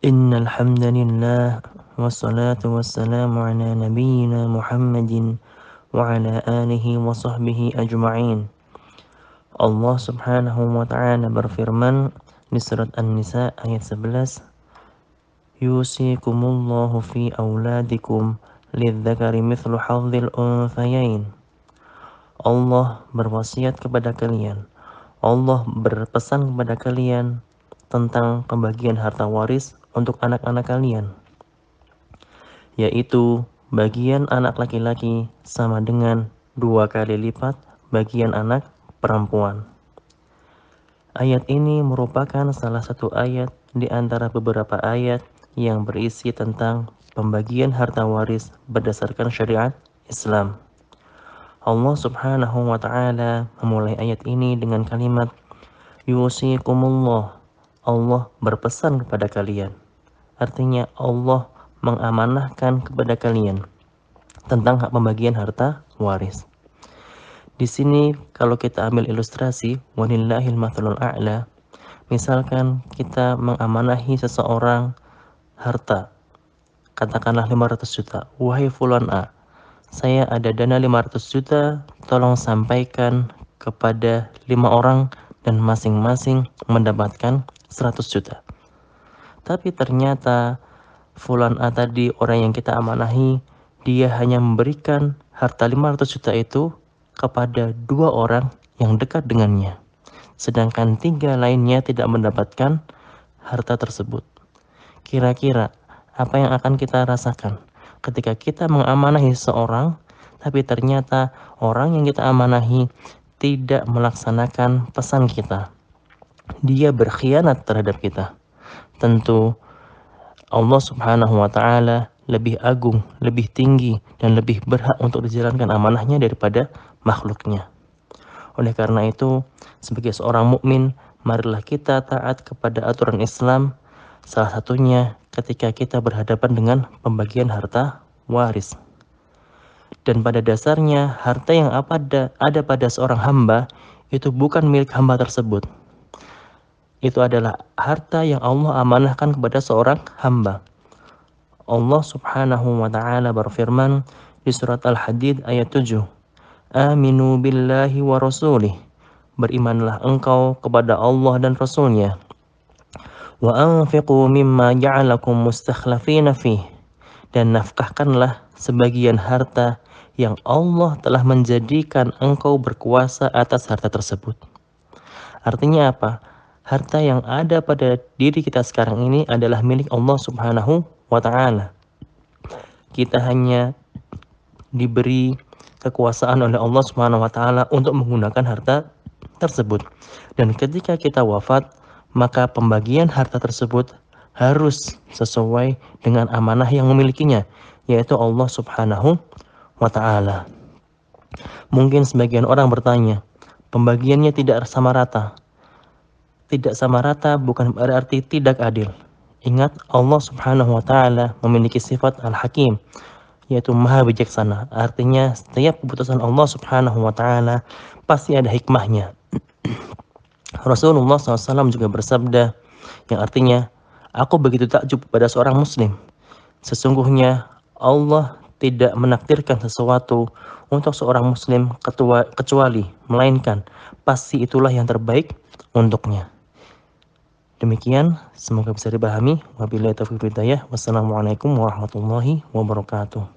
Innal hamdalillah wassalatu wassalamu ala nabiyyina Muhammadin wa ala alihi wa sahbihi ajma'in. Allah Subhanahu wa ta'ala berfirman di surat An-Nisa ayat 11, Yusikumullahu fi auladikum lidzakari mithlu hadzil unthayain. Allah berwasiat kepada kalian, Allah berpesan kepada kalian tentang pembagian harta waris untuk anak-anak kalian, yaitu bagian anak laki-laki sama dengan 2 kali lipat bagian anak perempuan. Ayat ini merupakan salah satu ayat di antara beberapa ayat yang berisi tentang pembagian harta waris berdasarkan syariat Islam. Allah Subhanahu wa ta'ala memulai ayat ini dengan kalimat Yusikumullah. Allah berpesan kepada kalian. Artinya Allah mengamanahkan kepada kalian tentang hak pembagian harta waris. Di sini kalau kita ambil ilustrasi, walillahil mathalul a'la, misalkan kita mengamanahi seseorang harta, katakanlah 500 juta. Wahai fulan A, saya ada dana 500 juta, tolong sampaikan kepada 5 orang dan masing-masing mendapatkan 100 juta. Tapi ternyata fulan A tadi, orang yang kita amanahi, dia hanya memberikan harta 500 juta itu kepada 2 orang yang dekat dengannya, sedangkan 3 lainnya tidak mendapatkan harta tersebut. Kira-kira apa yang akan kita rasakan ketika kita mengamanahi seseorang, tapi ternyata orang yang kita amanahi tidak melaksanakan pesan kita, dia berkhianat terhadap kita? Tentu Allah Subhanahu wa ta'ala lebih agung, lebih tinggi, dan lebih berhak untuk dijalankan amanahnya daripada makhluknya. Oleh karena itu, sebagai seorang mukmin, marilah kita taat kepada aturan Islam, salah satunya ketika kita berhadapan dengan pembagian harta waris. Dan pada dasarnya, harta yang ada pada seorang hamba itu bukan milik hamba tersebut. Itu adalah harta yang Allah amanahkan kepada seorang hamba. Allah Subhanahu wa ta'ala berfirman di surat Al-Hadid ayat 7, Aminu billahi wa rasulih. Berimanlah engkau kepada Allah dan Rasulnya. Wa anfiqu mimma ja'alakum mustakhlafina fih. Dan nafkahkanlah sebagian harta yang Allah telah menjadikan engkau berkuasa atas harta tersebut. Artinya apa? Harta yang ada pada diri kita sekarang ini adalah milik Allah Subhanahu wa ta'ala. Kita hanya diberi kekuasaan oleh Allah Subhanahu wa ta'ala untuk menggunakan harta tersebut. Dan ketika kita wafat, maka pembagian harta tersebut harus sesuai dengan amanah yang memilikinya, yaitu Allah Subhanahu wa ta'ala. Mungkin sebagian orang bertanya, pembagiannya tidak sama rata. Tidak sama rata bukan berarti tidak adil. Ingat, Allah Subhanahu wa ta'ala memiliki sifat Al-Hakim, yaitu Maha Bijaksana. Artinya setiap keputusan Allah Subhanahu wa ta'ala pasti ada hikmahnya. Rasulullah SAW juga bersabda, yang artinya, aku begitu takjub pada seorang muslim. Sesungguhnya Allah tidak menakdirkan sesuatu untuk seorang muslim kecuali melainkan pasti itulah yang terbaik untuknya. Demikian, semoga bisa dipahami. Wabillahi taufiq wal hidayah. Wassalamualaikum warahmatullahi wabarakatuh.